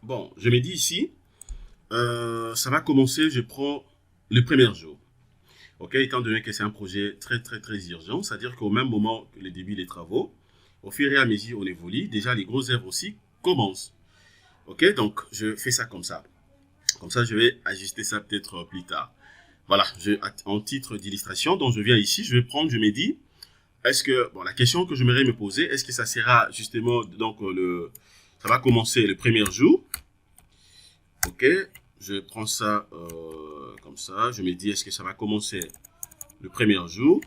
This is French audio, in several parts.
Bon, je me dis ici, ça va commencer, je prends le premier jour. Ok, étant donné que c'est un projet très, très, très urgent, c'est-à-dire qu'au même moment que le début des travaux, au fur et à mesure où on évolue, déjà les grosses œuvres aussi commencent. Ok, donc je fais ça comme ça. Comme ça, je vais ajuster ça peut-être plus tard. Voilà, en titre d'illustration, donc je viens ici, je vais prendre, je me dis, est-ce que, bon, la question que j'aimerais me poser, est-ce que ça sera justement, donc, ça va commencer le premier jour. Ok, je prends ça comme ça, je me dis, est-ce que ça va commencer le premier jour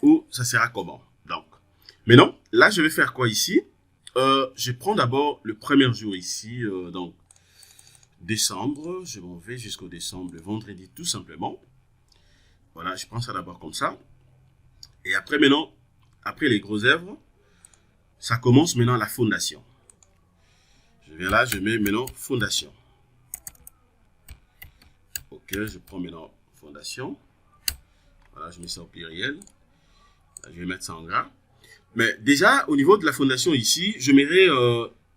ou ça sera comment? Donc, mais non, là, je vais faire quoi ici? Je prends d'abord le premier jour ici, donc décembre, je m'en vais jusqu'au décembre, le vendredi tout simplement. Voilà, je prends ça d'abord comme ça. Et après maintenant, après les gros œuvres, ça commence maintenant la fondation. Je viens là, je mets maintenant fondation. Ok, je prends maintenant fondation. Voilà, je mets ça au pluriel. Là, je vais mettre ça en gras. Mais déjà, au niveau de la fondation ici, je m'irai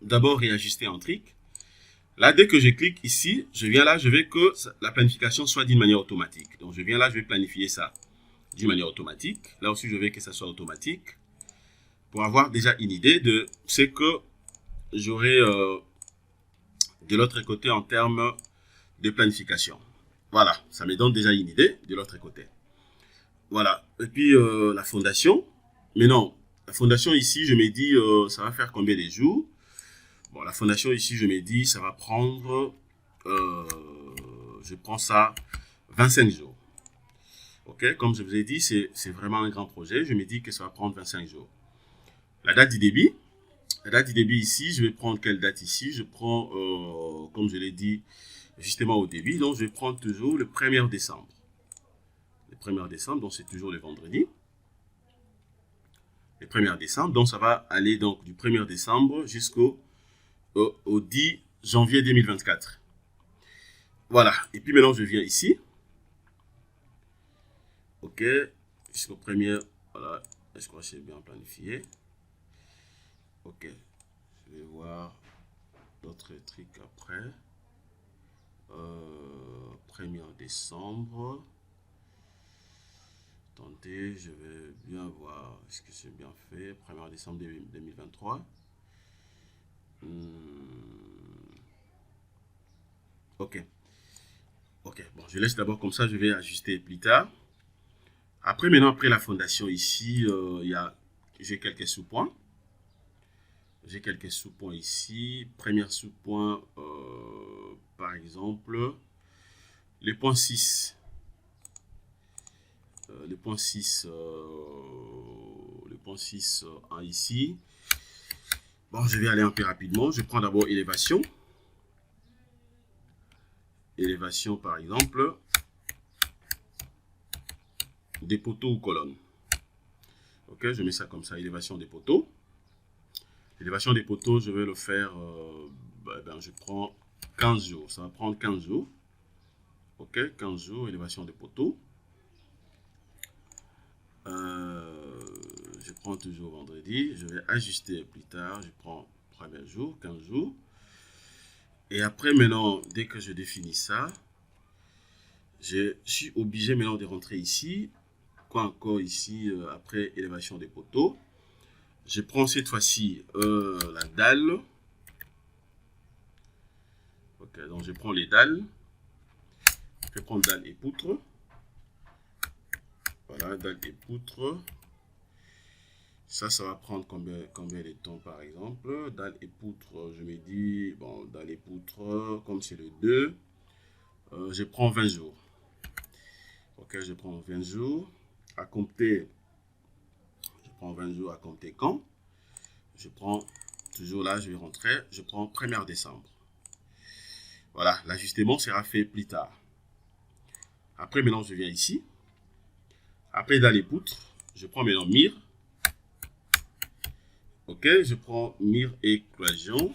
d'abord réajuster en trick. Là, dès que je clique ici, je viens là, je veux que la planification soit d'une manière automatique. Donc, je viens là, je vais planifier ça d'une manière automatique. Là aussi, je veux que ça soit automatique pour avoir déjà une idée de ce que j'aurai de l'autre côté en termes de planification. Voilà, ça me donne déjà une idée de l'autre côté. Voilà, et puis la fondation. Mais non, la fondation ici, je me dis, ça va faire combien de jours? Bon, la fondation ici, je me dis, ça va prendre, euh, je prends ça 25 jours. Ok, comme je vous ai dit, c'est vraiment un grand projet. Je me dis que ça va prendre 25 jours. La date du début, la date du début ici, je vais prendre quelle date ici? Je prends, comme je l'ai dit justement au début, donc je vais prendre toujours le 1er décembre. Le 1er décembre, donc c'est toujours le vendredi. Le 1er décembre, donc ça va aller donc du 1er décembre jusqu'au au 10 janvier 2024. Voilà, et puis maintenant je viens ici. Ok, jusqu'au 1er, voilà, je crois que c'est bien planifié. Ok, je vais voir d'autres trucs après. 1er décembre. Attendez, je vais bien voir est-ce que c'est bien fait. 1er décembre 2023. Ok. Ok, bon, je laisse d'abord comme ça, je vais ajuster plus tard. Après, maintenant, après la fondation ici, j'ai quelques sous-points. J'ai quelques sous-points ici. Premier sous-point, par exemple, le point 6. Le point 6, le point 6 ici. Bon, je vais aller un peu rapidement. Je prends d'abord élévation. Élévation, par exemple, des poteaux ou colonnes. Ok, je mets ça comme ça, élévation des poteaux. L'élévation des poteaux, je vais le faire, je prends 15 jours. Ça va prendre 15 jours. Ok, 15 jours, élévation des poteaux. Je prends toujours vendredi. Je vais ajuster plus tard. Je prends premier jour, 15 jours. Et après, maintenant, dès que je définis ça, je suis obligé maintenant de rentrer ici. Quoi encore ici, après élévation des poteaux. Je prends cette fois-ci la dalle. Ok, donc je prends les dalles. Je vais prendre dalle et poutre. Voilà, dalle et poutre. Ça va prendre combien de temps par exemple? Dalle et poutre, je me dis, bon, dalle et poutre, comme c'est le 2, je prends 20 jours. Ok, je prends 20 jours. À compter, je prends 20 jours à compter quand? Je prends, toujours là, je vais rentrer, je prends 1er décembre. Voilà, l'ajustement sera fait plus tard. Après, maintenant, je viens ici. Après, dalle et poutre, je prends maintenant mire. Ok, je prends mire et cloison.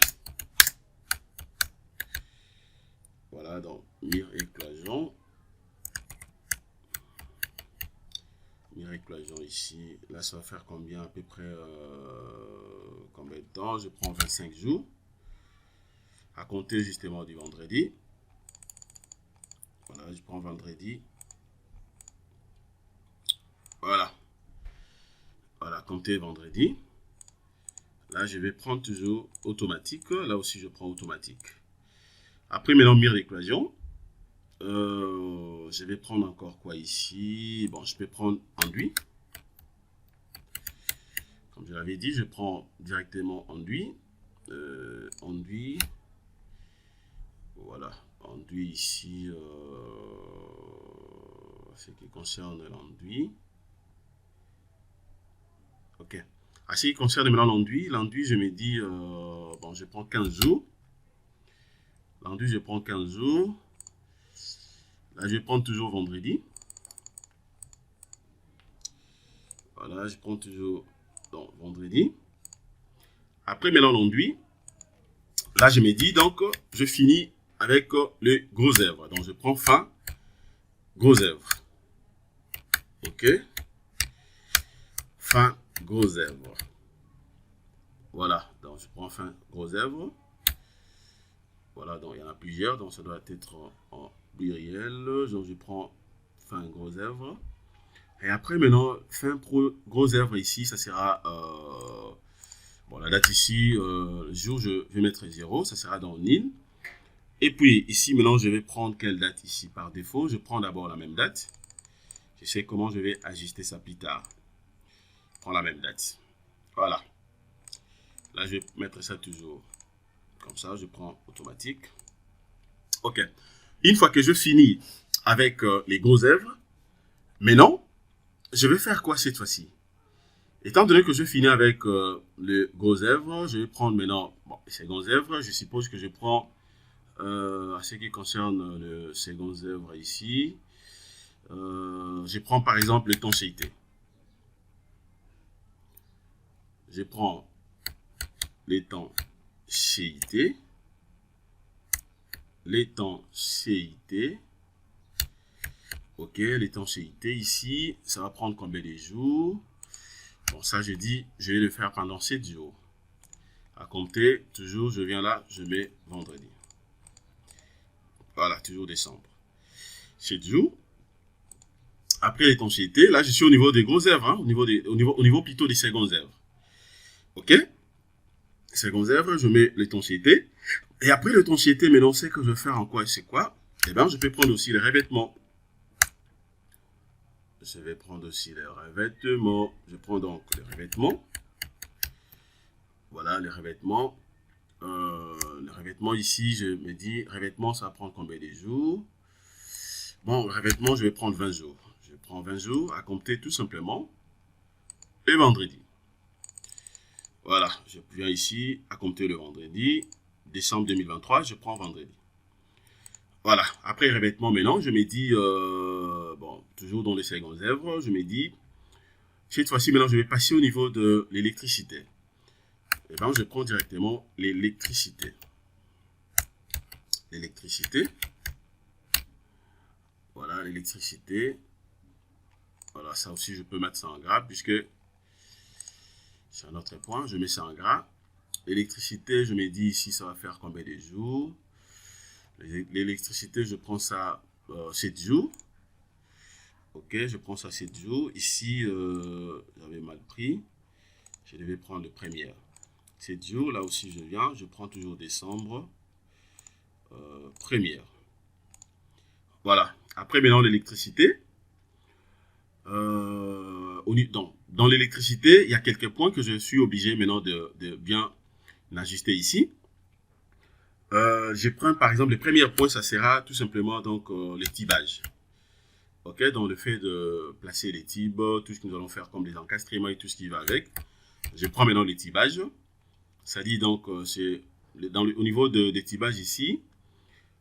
Voilà, donc mire et cloison. Mire et cloison ici. Là, ça va faire combien? À peu près combien de temps? Je prends 25 jours. à compter justement du vendredi. Voilà, je prends vendredi. Voilà. Voilà, compter vendredi. Là, je vais prendre toujours automatique. Là aussi, je prends automatique. Après, maintenant, mire d'équation. Je vais prendre encore quoi ici? Bon, je peux prendre enduit. Comme je l'avais dit, je prends directement enduit. Enduit. Voilà. Enduit ici. Ce qui concerne l'enduit. Ok. À ce qui concerne maintenant l'enduit, je me dis, bon, je prends 15 jours. L'enduit, je prends 15 jours. Là, je prends toujours vendredi. Voilà, je prends toujours donc, vendredi. Après, maintenant, l'enduit. Là, je me dis, donc, je finis avec le gros œuvre. Donc, je prends fin, gros œuvre. Ok. Fin, gros œuvre. Voilà, donc je prends fin, gros œuvre. Voilà, donc il y en a plusieurs, donc ça doit être en pluriel. Donc je prends fin, gros œuvre. Et après, maintenant, fin pro, gros œuvre ici, ça sera, bon, la date ici, le jour, je vais mettre 0, ça sera dans nil. Et puis, ici, maintenant, je vais prendre quelle date ici par défaut. Je prends d'abord la même date. Je sais comment je vais ajuster ça plus tard. Je prends la même date. Voilà. Là, je vais mettre ça toujours comme ça. Je prends automatique. OK. Une fois que je finis avec les gros œuvres, maintenant, je vais faire quoi cette fois-ci? Étant donné que je finis avec le gros œuvre, je vais prendre maintenant bon, les secondes œuvres. Je suppose que je prends, à ce qui concerne le second œuvre ici, je prends par exemple l'étanchéité. Je prends l'étanchéité. L'étanchéité. Ok, l'étanchéité ici, ça va prendre combien de jours? Bon, ça, je dis, je vais le faire pendant 7 jours. À compter, toujours, je viens là, je mets vendredi. Voilà, toujours décembre. 7 jours. Après l'étanchéité, là, je suis au niveau des gros œuvres, hein, au niveau plutôt des secondes œuvres. Ok? Secondes œuvres, je mets l'étanchéité. Et après l'étanchéité, maintenant, c'est que je vais faire en quoi? C'est quoi? Eh bien, je peux prendre aussi les revêtements. Je vais prendre aussi les revêtements. Je prends donc les revêtements. Voilà, les revêtements. Les revêtements ici, je me dis, revêtements, ça va prendre combien de jours? Bon, revêtements, je vais prendre 20 jours. Je prends 20 jours à compter tout simplement le vendredi. Voilà, je viens ici à compter le vendredi. Décembre 2023, je prends vendredi. Voilà, après revêtement maintenant, je me dis, bon, toujours dans les secondes œuvres, je me dis, cette fois-ci maintenant, je vais passer au niveau de l'électricité. Et bien, je prends directement l'électricité. L'électricité. Voilà, l'électricité. Voilà, ça aussi, je peux mettre ça en gras, puisque c'est un autre point, je mets ça en gras. L'électricité, je me dis ici, ça va faire combien de jours? L'électricité, je prends ça 7 jours. Ok, je prends ça 7 jours. Ici, j'avais mal pris. Je devais prendre le premier. 7 jours, là aussi je viens. Je prends toujours décembre. Première. Voilà. Après, maintenant, l'électricité. Dans l'électricité, il y a quelques points que je suis obligé maintenant de bien ajuster ici. Je prends par exemple le premier point, ça sera tout simplement donc les tibages. Ok, donc le fait de placer les tibes, tout ce que nous allons faire comme les encastrements et tout ce qui va avec. Je prends maintenant les tibages. Ça dit donc c'est au niveau des tibages ici.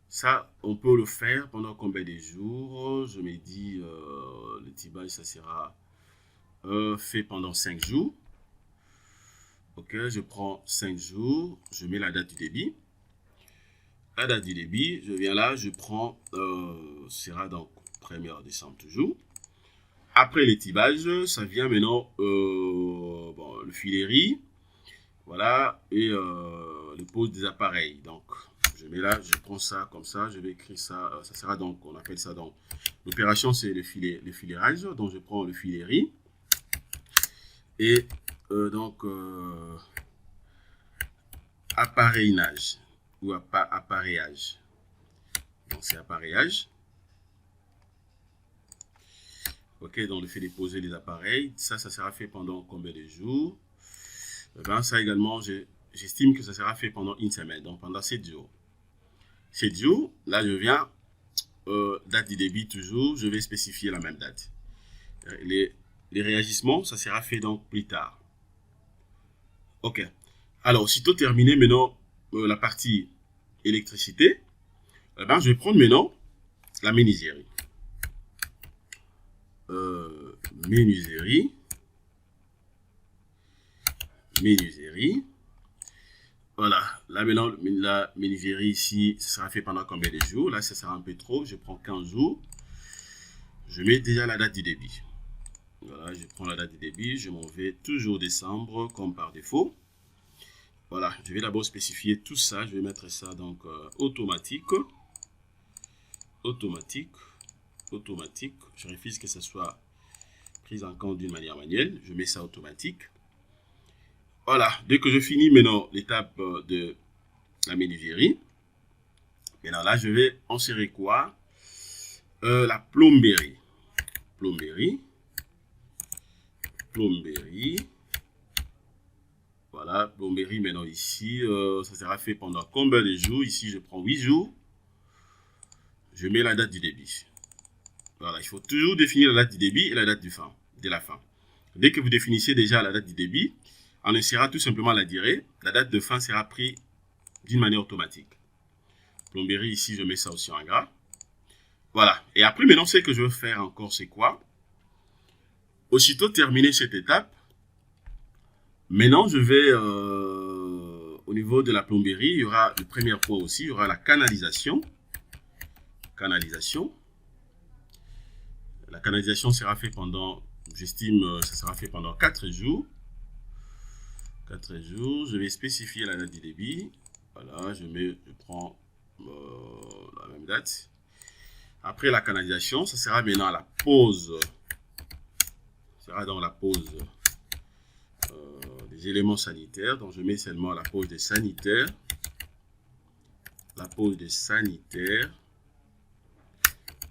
Ça, on peut le faire pendant combien de jours? Je me dis le tibage, ça sera fait pendant 5 jours. Ok, je prends 5 jours, je mets la date du débit. La date du débit, je viens là, je prends, sera donc 1er décembre toujours. Après l'étibage, ça vient maintenant bon, le filerie, voilà, et le pose des appareils. Donc, je mets là, je prends ça comme ça, je vais écrire ça, ça sera donc, on appelle ça donc, l'opération c'est le filérage, donc je prends le filerie, et donc, appareillage, ou appareillage, donc c'est appareillage, ok, donc le fait de déposer les appareils, ça sera fait pendant combien de jours? Eh ben, ça également, j'estime que ça sera fait pendant une semaine, donc pendant 7 jours. 7 jours, là je viens, date du débit toujours, je vais spécifier la même date. Les réagissements, ça sera fait donc plus tard. Ok. Alors, aussitôt terminé maintenant la partie électricité, eh ben, je vais prendre maintenant la menuiserie. Menuiserie. Voilà, là maintenant, la menuiserie ici, ça sera fait pendant combien de jours? Là, ça sera un peu trop, je prends 15 jours. Je mets déjà la date du débit. Voilà, je prends la date du débit, je m'en vais toujours décembre comme par défaut. Voilà, je vais d'abord spécifier tout ça, je vais mettre ça donc automatique. Automatique. Je refuse que ça soit pris en compte d'une manière manuelle, je mets ça automatique. Voilà, dès que je finis maintenant l'étape de la menuiserie, maintenant là, je vais insérer quoi? La plomberie. Voilà, plomberie maintenant ici, ça sera fait pendant combien de jours? Ici, je prends 8 jours. Je mets la date du débit. Voilà, il faut toujours définir la date du débit et la date de la fin. Dès que vous définissez déjà la date du débit, on insérera tout simplement la durée. La date de fin sera prise d'une manière automatique. Plomberie, ici, je mets ça aussi en gras. Voilà. Et après, maintenant, ce que je veux faire encore, c'est quoi? Aussitôt terminer cette étape, maintenant, je vais, au niveau de la plomberie, il y aura le premier point aussi, il y aura la canalisation. La canalisation sera faite pendant, j'estime, ça sera fait pendant 4 jours. 4 jours, je vais spécifier la date du débit. Voilà, je prends la même date. Après la canalisation, ça sera maintenant la pause. Ça sera dans la pause des éléments sanitaires. Donc je mets seulement la pause des sanitaires. La pause des sanitaires.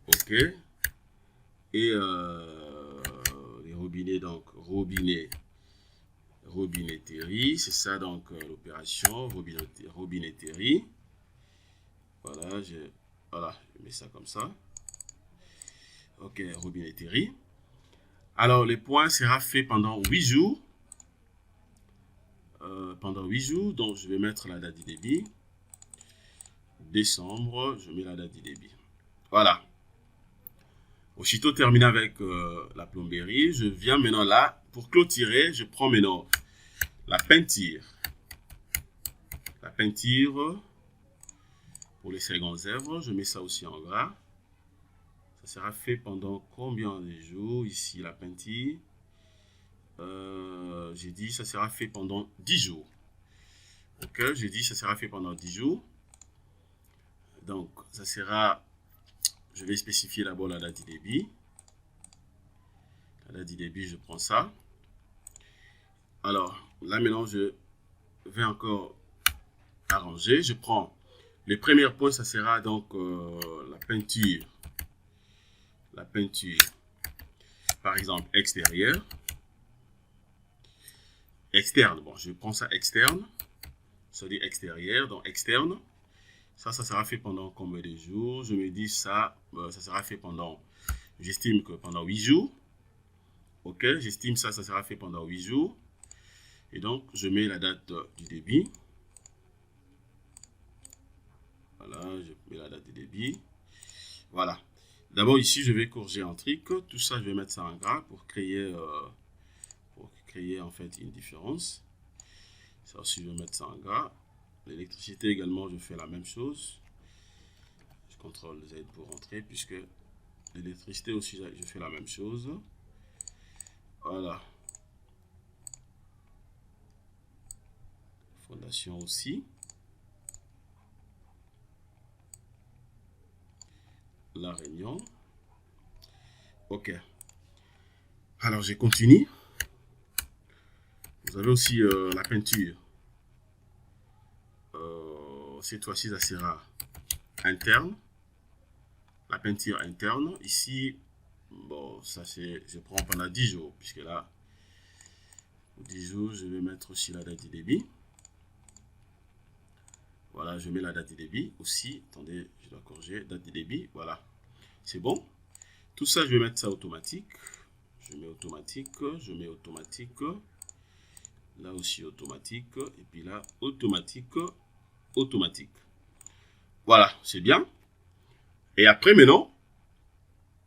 Ok. Et les robinets, donc robinetterie, c'est ça donc l'opération robinetterie. Voilà, je mets ça comme ça. Ok, robinetterie. Alors, le point sera fait pendant 8 jours. Pendant 8 jours, donc je vais mettre la date du débit. Décembre, je mets la date du débit. Voilà. Aussitôt terminé avec la plomberie, je viens maintenant là, pour clôturer, je prends maintenant la peinture. La peinture pour les secondes œuvres, je mets ça aussi en gras. Ça sera fait pendant combien de jours? Ici, la peinture. J'ai dit ça sera fait pendant 10 jours. Ok, j'ai dit ça sera fait pendant 10 jours. Donc, ça sera... Je vais spécifier d'abord la date du débit. La date du débit, je prends ça. Alors, là maintenant, je vais encore arranger. Je prends le premier point, ça sera donc la peinture. La peinture, par exemple, extérieure. Externe, bon, je prends ça externe. Ça dit extérieur, donc externe. Ça sera fait pendant combien de jours? Je me dis ça, ça sera fait pendant, j'estime que pendant 8 jours. Ok, j'estime ça sera fait pendant 8 jours. Et donc, je mets la date du débit. Voilà, je mets la date du débit. Voilà. D'abord, ici, je vais corriger un truc. Tout ça, je vais mettre ça en gras pour créer en fait une différence. Ça aussi, je vais mettre ça en gras. L'électricité également, je fais la même chose. Je contrôle Z pour rentrer puisque l'électricité aussi, je fais la même chose. Voilà. Fondation aussi. la réunion. OK. Alors, je continue. Vous avez aussi la peinture. Cette fois-ci, ça sera interne. La peinture interne. Ici, bon, ça c'est, je prends pendant 10 jours, puisque là, pour 10 jours, je vais mettre aussi la date du débit. Voilà, je mets la date du débit aussi. Attendez, je dois corriger, date du débit. Voilà, c'est bon. Tout ça, je vais mettre ça automatique. Je mets automatique, je mets automatique. Là aussi automatique. Et puis là, automatique, automatique. Voilà, c'est bien. Et après, maintenant,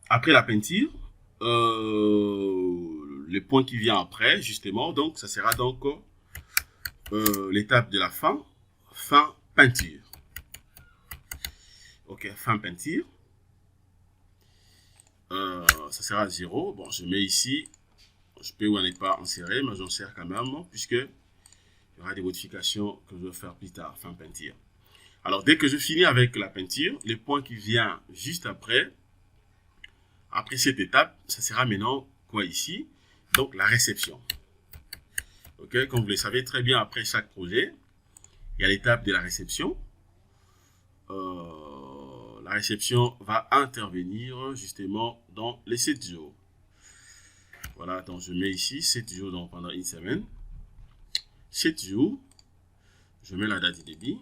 après la peinture, le point qui vient après, justement, donc, ça sera donc l'étape de la fin peinture. OK, fin peinture. Ça sera 0. Bon, je mets ici. Je peux ou n'est pas inséré, mais j'en sers quand même, puisque il y aura des modifications que je vais faire plus tard, fin peinture. Alors, dès que je finis avec la peinture, le point qui vient juste après cette étape, ça sera maintenant quoi ici? Donc, la réception. OK, comme vous le savez très bien, après chaque projet, il y a l'étape de la réception. La réception va intervenir justement dans les 7 jours. Voilà, donc je mets ici 7 jours donc pendant une semaine. 7 jours, je mets la date du débit.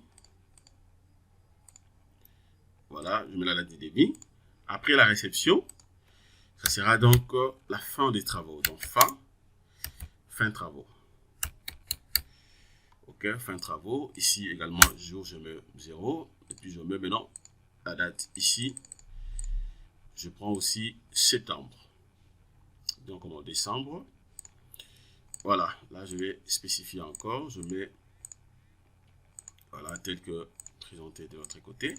Voilà, je mets la date du débit. Après la réception, ça sera donc la fin des travaux. Donc fin travaux. OK, fin travaux. Ici également, jour, je mets 0. Et puis je mets maintenant la date ici. Je prends aussi septembre. Donc en décembre. Voilà, là je vais spécifier encore. Je mets, voilà, tel que présenté de l'autre côté.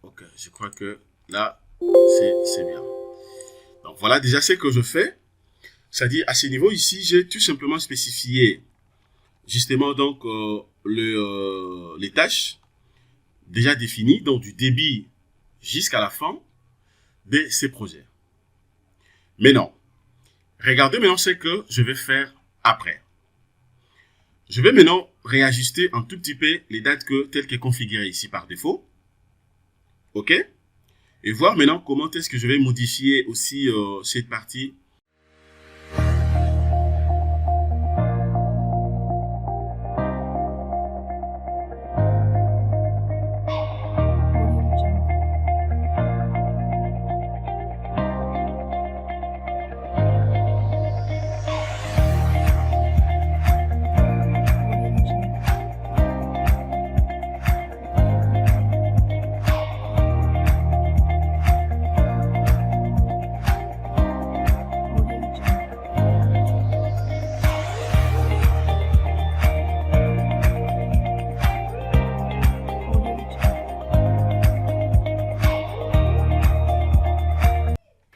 OK, je crois que là, c'est bien. Donc voilà déjà ce que je fais. C'est-à-dire à ce niveau ici, j'ai tout simplement spécifié justement donc les tâches déjà définies, donc du début jusqu'à la fin de ces projets. Mais non. Regardez maintenant ce que je vais faire après. Je vais maintenant réajuster un tout petit peu les dates telles que configurées ici par défaut. OK? Et voir maintenant comment est-ce que je vais modifier aussi cette partie.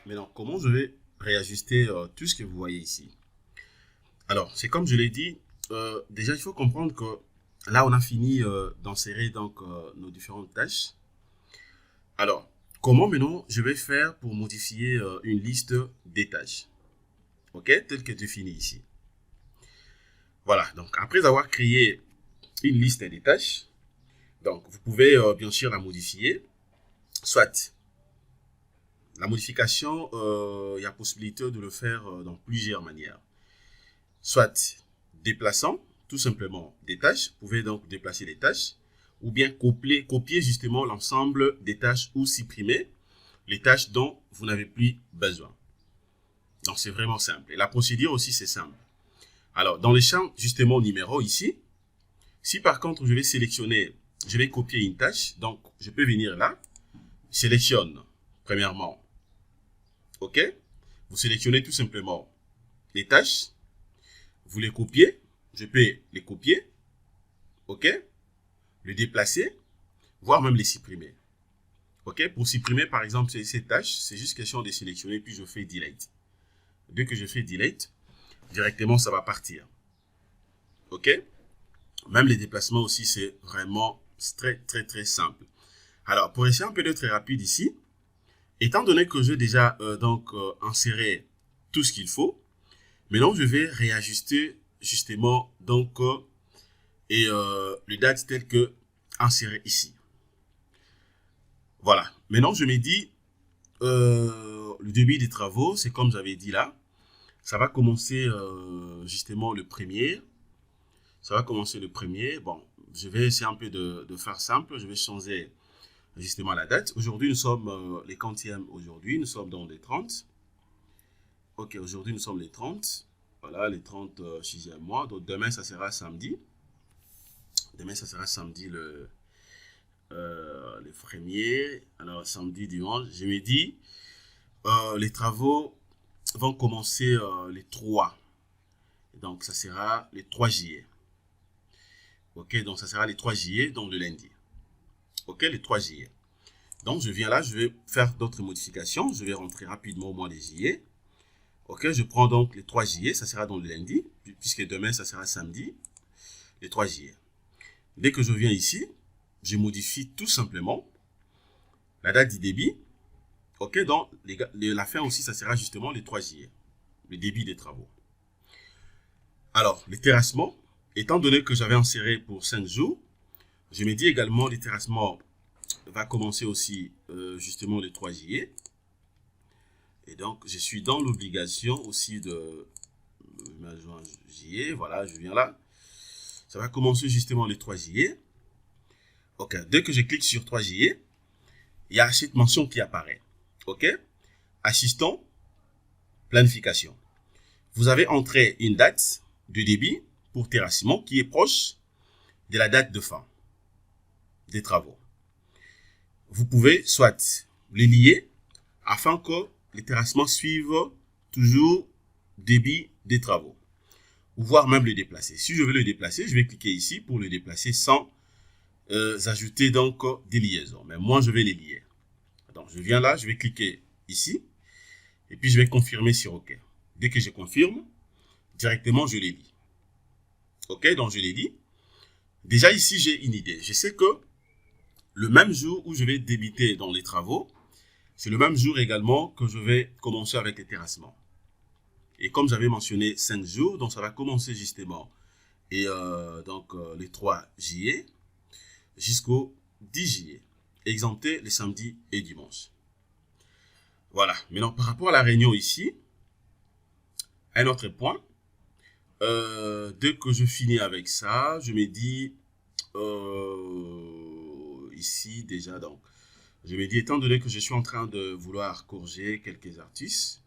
Maintenant, comment je vais réajuster tout ce que vous voyez ici? Alors, c'est comme je l'ai dit, déjà il faut comprendre que là on a fini d'insérer donc nos différentes tâches. Alors, comment maintenant je vais faire pour modifier une liste des tâches? OK, telle que définie ici. Voilà, donc après avoir créé une liste des tâches, donc vous pouvez bien sûr la modifier. Soit la modification, il y a possibilité de le faire dans plusieurs manières. Soit déplaçant tout simplement des tâches, vous pouvez donc déplacer les tâches, ou bien copier justement l'ensemble des tâches ou supprimer les tâches dont vous n'avez plus besoin. Donc c'est vraiment simple. Et la procédure aussi c'est simple. Alors dans le champ justement numéro ici, si par contre je vais sélectionner, je vais copier une tâche, donc je peux venir là, sélectionne premièrement. OK? Vous sélectionnez tout simplement les tâches, vous les copiez, je peux les copier, OK? Le déplacer, voire même les supprimer. OK? Pour supprimer par exemple ces tâches, c'est juste question de sélectionner, puis je fais delete. Dès que je fais delete, directement ça va partir. OK? Même les déplacements aussi, c'est vraiment très simple. Alors, pour essayer un peu d'être rapide ici, étant donné que j'ai déjà inséré tout ce qu'il faut, maintenant je vais réajuster justement les dates telles que insérées ici. Voilà. Maintenant je me dis le débit des travaux, c'est comme j'avais dit là, ça va commencer justement le premier. Ça va commencer le premier. Bon, je vais essayer un peu de faire simple. Je vais changer justement la date. Aujourd'hui, nous sommes les quantièmes. Aujourd'hui, nous sommes dans les 30. Ok, aujourd'hui, nous sommes les 30. Voilà, les 36e mois. Donc, demain, ça sera samedi. Demain, ça sera samedi le premier. Alors, samedi, dimanche. Je me dis, les travaux vont commencer les 3. Donc, ça sera les 3 juillet. Ok, donc ça sera les 3 juillet, donc le lundi. Ok, les 3 juillet. Donc, je viens là, je vais faire d'autres modifications. Je vais rentrer rapidement au mois de juillet. Ok, je prends donc les 3 juillet, ça sera donc le lundi, puisque demain, ça sera samedi, les 3 juillet. Dès que je viens ici, je modifie tout simplement la date du débit. Ok, donc la fin aussi, ça sera justement les 3 juillet, le débit des travaux. Alors, les terrassements, étant donné que j'avais inséré pour 5 jours, je me dis également les terrassements va commencer aussi justement le 3 juillet. Et donc, je suis dans l'obligation aussi de juin, juillet. Voilà, je viens là. Ça va commencer justement le 3 juillet. Ok, dès que je clique sur 3 juillet, il y a cette mention qui apparaît. Ok, assistant, planification. Vous avez entré une date de débit pour terrassement qui est proche de la date de fin des travaux. Vous pouvez soit les lier afin que les terrassements suivent toujours débit des travaux, ou voire même le déplacer. Si je veux le déplacer, je vais cliquer ici pour le déplacer sans ajouter donc des liaisons. Mais moi, je vais les lier. Donc, je viens là, je vais cliquer ici, et puis je vais confirmer sur OK. Dès que je confirme, directement, je les lis. OK, donc je les lis. Déjà ici, j'ai une idée. Je sais que le même jour où je vais débiter dans les travaux, c'est le même jour également que je vais commencer avec les terrassements. Et comme j'avais mentionné 5 jours, donc ça va commencer justement les 3 juillet jusqu'au 10 juillet, exempté les samedis et dimanches. Voilà. Maintenant, par rapport à la réunion ici, un autre point, dès que je finis avec ça, je me dis, ici déjà, donc, je me dis, étant donné que je suis en train de vouloir corriger quelques artistes,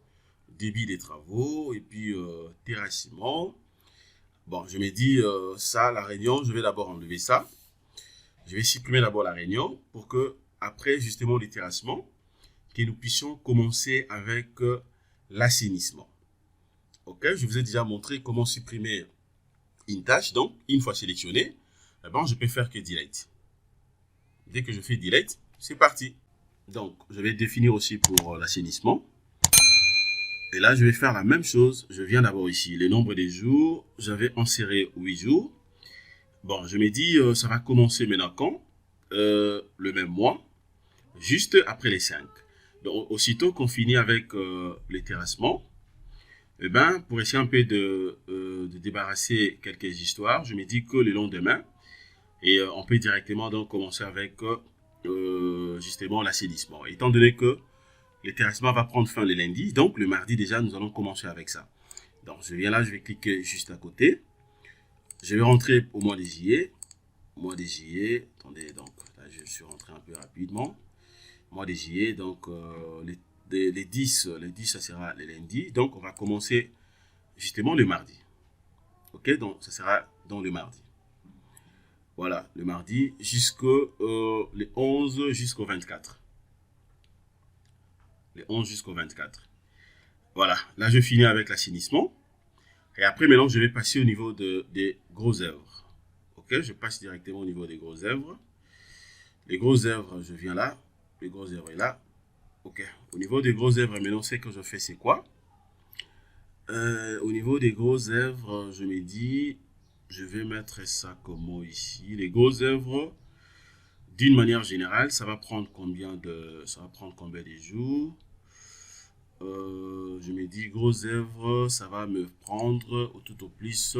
débit des travaux et puis terrassement. Bon, je me dis ça, la réunion, je vais d'abord enlever ça. Je vais supprimer d'abord la réunion pour que, après justement le terrassement, que nous puissions commencer avec l'assainissement. Ok, je vous ai déjà montré comment supprimer une tâche. Donc, une fois sélectionnée, eh ben, je peux faire que delete. Dès que je fais delete, c'est parti. Donc, je vais définir aussi pour l'assainissement. Et là, je vais faire la même chose. Je viens d'abord ici, le nombre des jours. J'avais inséré 8 jours. Bon, je me dis, ça va commencer maintenant quand le même mois, juste après les 5. Donc, aussitôt qu'on finit avec les terrassements, eh ben, pour essayer un peu de débarrasser quelques histoires, je me dis que le lendemain, et on peut directement donc commencer avec justement l'assainissement. Étant donné que le terrassement va prendre fin le lundi, donc le mardi déjà, nous allons commencer avec ça. Donc, je viens là, je vais cliquer juste à côté. Je vais rentrer au mois de juillet. Mois de juillet, attendez, donc là, je suis rentré un peu rapidement. Mois de juillet, donc les 10, ça sera le lundi. Donc, on va commencer justement le mardi. Ok, donc ça sera dans le mardi. Voilà, le mardi jusqu'au les 11 jusqu'au 24. Les 11 jusqu'au 24. Voilà, là je finis avec l'assainissement. Et après, maintenant, je vais passer au niveau des gros œuvres. Ok, je passe directement au niveau des gros œuvres. Les gros œuvres, je viens là. Les gros œuvres est là. Ok, au niveau des gros œuvres, maintenant, ce que je fais, c'est quoi? Au niveau des gros œuvres, je me dis, je vais mettre ça comme mot ici. Les gros œuvres d'une manière générale, ça va prendre combien de jours? Je me dis, gros œuvre, ça va me prendre, au tout au plus,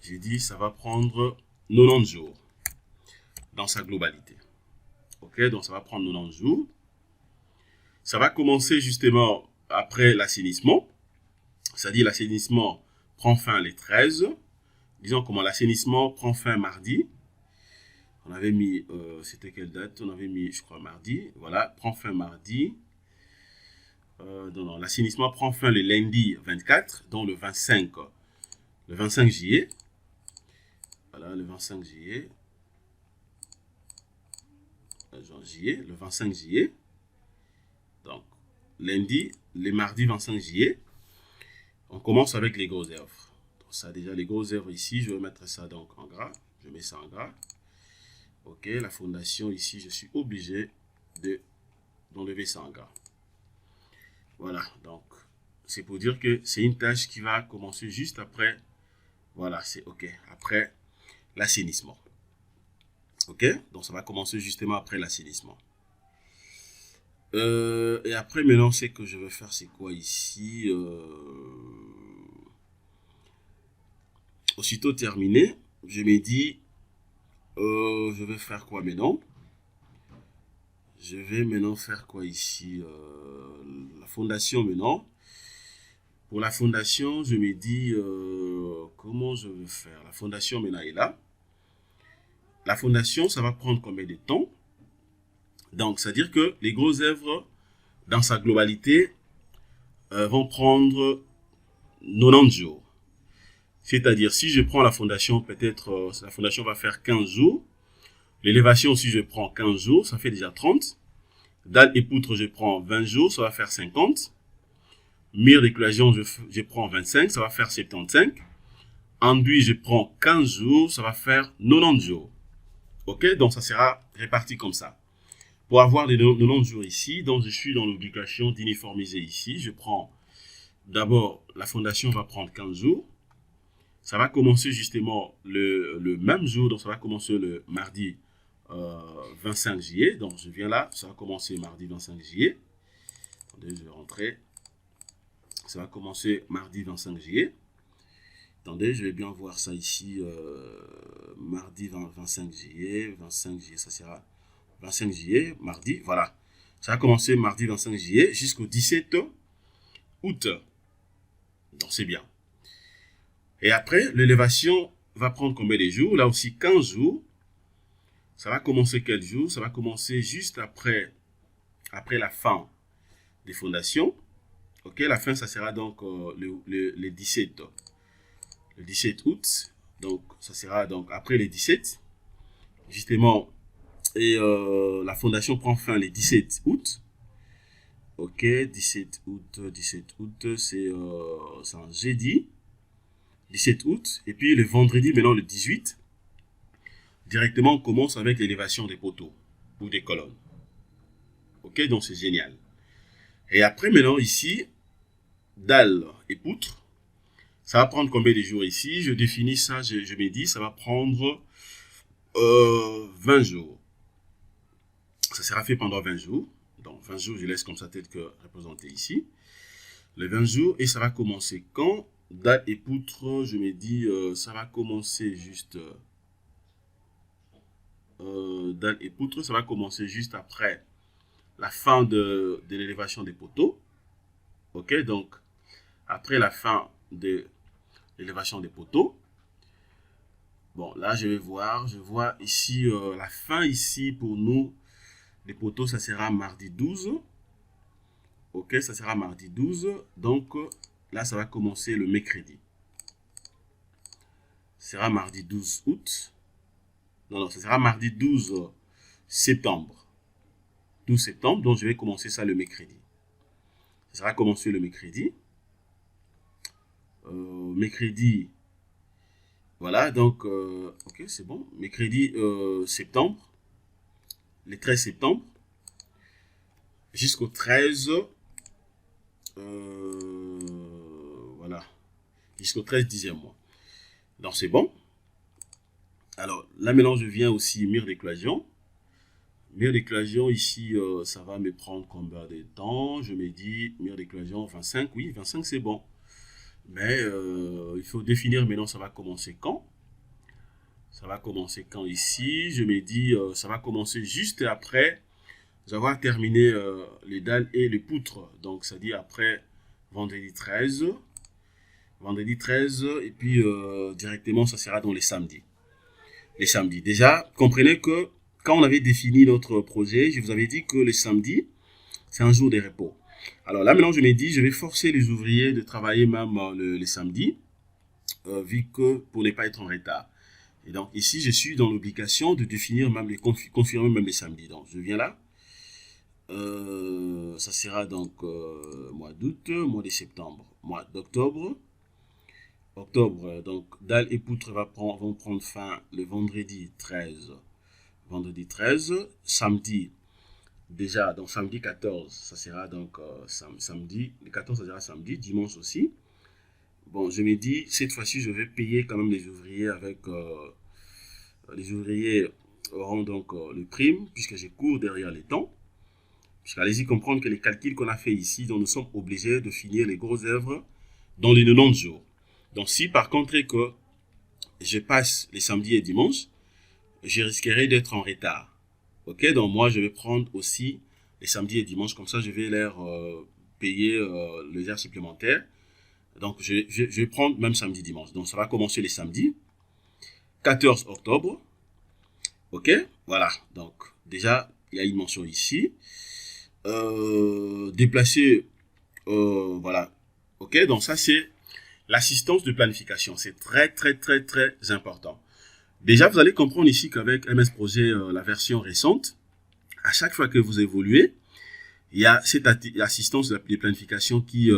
j'ai dit, ça va prendre 90 jours dans sa globalité. Ok, donc ça va prendre 90 jours. Ça va commencer justement après l'assainissement. C'est-à-dire l'assainissement prend fin les 13. Disons comment l'assainissement prend fin mardi. On avait mis, c'était quelle date? On avait mis, je crois, mardi. Voilà, prend fin mardi. Non, l'assainissement prend fin le lundi 24, donc le 25 juillet. Voilà, le 25 juillet. Le 25 juillet. Donc, lundi, le mardi 25 juillet. On commence avec les grosses œuvres. Donc, ça, déjà, les grosses œuvres ici, je vais mettre ça donc en gras. Je mets ça en gras. Ok, la fondation ici, je suis obligé d'enlever ça en gras. Voilà, donc, c'est pour dire que c'est une tâche qui va commencer juste après. Voilà, c'est ok, après l'assainissement. Ok, donc ça va commencer justement après l'assainissement. Et après, maintenant, ce que je vais faire, c'est quoi ici? Aussitôt terminé, je me dis, je vais faire quoi maintenant? Je vais maintenant faire quoi ici? La fondation maintenant. Pour la fondation, je me dis, comment je vais faire? La fondation maintenant est là. La fondation, ça va prendre combien de temps? Donc, c'est-à-dire que les grosses œuvres, dans sa globalité, vont prendre 90 jours. C'est-à-dire, si je prends la fondation, peut-être, la fondation va faire 15 jours. L'élévation, si je prends 15 jours, ça fait déjà 30. Dalle et poutre, je prends 20 jours, ça va faire 50. Mire d'éclosion, je prends 25, ça va faire 75. Enduit, je prends 15 jours, ça va faire 90 jours. Ok, donc ça sera réparti comme ça. Pour avoir les 90 jours ici, donc je suis dans l'obligation d'uniformiser ici. Je prends d'abord, la fondation va prendre 15 jours. Ça va commencer justement le même jour, donc ça va commencer le mardi 25 juillet. Donc je viens là, ça va commencer mardi 25 juillet. Attendez, je vais rentrer. Ça va commencer mardi 25 juillet. Attendez, je vais bien voir ça ici. Mardi 25 juillet. 25 juillet, ça sera 25 juillet, mardi. Voilà. Ça va commencer mardi 25 juillet jusqu'au 17 août. Donc c'est bien. Et après, l'élévation va prendre combien de jours? Là aussi 15 jours. Ça va commencer quel jour? Ça va commencer juste après la fin des fondations. Ok, la fin, ça sera donc le 17. Le 17 août. Donc, ça sera donc après les 17. Justement, et la fondation prend fin le 17 août. Ok, 17 août, c'est un jeudi. 17 août. Et puis le vendredi, maintenant le 18, directement on commence avec l'élévation des poteaux ou des colonnes. Ok, donc c'est génial. Et après maintenant ici, dalle et poutre. Ça va prendre combien de jours ici? Je définis ça, je me dis, ça va prendre 20 jours. Ça sera fait pendant 20 jours. Donc 20 jours, je laisse comme ça tel que représenté ici. Les 20 jours, et ça va commencer quand? Dalle et poutre, je me dis, ça va commencer juste... dalle et poutre, ça va commencer juste après la fin de l'élévation des poteaux. Ok, donc après la fin de l'élévation des poteaux. Bon, là je vais voir, je vois ici la fin ici pour nous des poteaux, ça sera mardi 12. Ok, ça sera mardi 12. Donc là, ça va commencer le mercredi. Ça sera mardi 12 août. Non, ça sera mardi 12 septembre. 12 septembre, donc je vais commencer ça le mercredi. Ça sera commencé le mercredi. Mercredi, voilà, donc, ok, c'est bon. Mercredi septembre, le 13 septembre, jusqu'au 13, voilà, jusqu'au 13 10e mois. Donc c'est bon. Alors, là maintenant, je viens aussi mur d'éclosion. Mur d'éclosion, ici, ça va me prendre combien de temps? Je me dis, mur d'éclosion, 25, oui, 25 c'est bon. Mais il faut définir maintenant, ça va commencer quand? Ça va commencer quand ici? Je me dis, ça va commencer juste après avoir terminé les dalles et les poutres. Donc, c'est-à-dire après vendredi 13. Vendredi 13, et puis directement, ça sera dans les samedis. Les samedis. Déjà, comprenez que quand on avait défini notre projet, je vous avais dit que les samedis, c'est un jour de repos. Alors là, maintenant, je me dis, je vais forcer les ouvriers de travailler même les samedis, vu que pour ne pas être en retard. Et donc ici, je suis dans l'obligation de définir même confirmer même les samedis. Donc je viens là. Ça sera donc mois d'août, mois de septembre, mois d'octobre. Octobre, donc dalle et poutre vont prendre fin le vendredi 13. Vendredi 13, samedi, déjà, donc samedi 14, ça sera donc samedi, le 14 ça sera samedi, dimanche aussi. Bon, je me dis, cette fois-ci, je vais payer quand même les ouvriers avec, les ouvriers auront donc le prime, puisque je cours derrière les temps. Allez-y comprendre que les calculs qu'on a fait ici, donc nous sommes obligés de finir les grosses œuvres dans les 90 jours. Donc si par contre que je passe les samedis et dimanches, je risquerai d'être en retard. Ok, donc moi je vais prendre aussi les samedis et dimanches, comme ça je vais leur payer les heures supplémentaires. Donc je vais prendre même samedi dimanche. Donc ça va commencer les samedis. 14 octobre. Ok, voilà. Donc déjà il y a une mention ici. Déplacer, voilà. Ok, donc ça c'est l'assistance de planification. C'est très très très très important. Déjà, vous allez comprendre ici qu'avec MS Projet, la version récente, à chaque fois que vous évoluez, il y a cette assistance de planification qui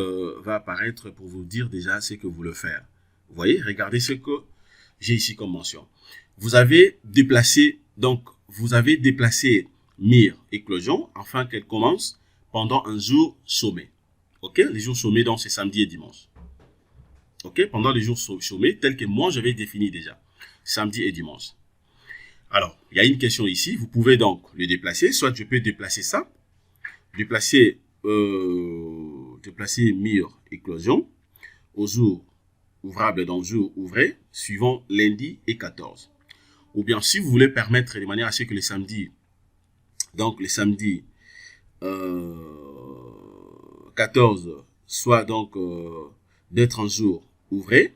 va apparaître pour vous dire déjà ce que vous voulez faire. Vous voyez, regardez ce que j'ai ici comme mention. Vous avez déplacé, donc, vous avez déplacé mire éclosion afin qu'elle commence pendant un jour sommet. Ok, les jours sommets, donc, c'est samedi et dimanche. Ok, pendant les jours sommets, tels que moi j'avais défini déjà, samedi et dimanche. Alors, il y a une question ici, vous pouvez donc le déplacer, soit je peux déplacer ça, déplacer mire éclosion au jour ouvrable dans le jour ouvré, suivant lundi et 14. Ou bien si vous voulez permettre de manière à ce que les samedis, donc les samedis 14 soit donc d'être un jour ouvré,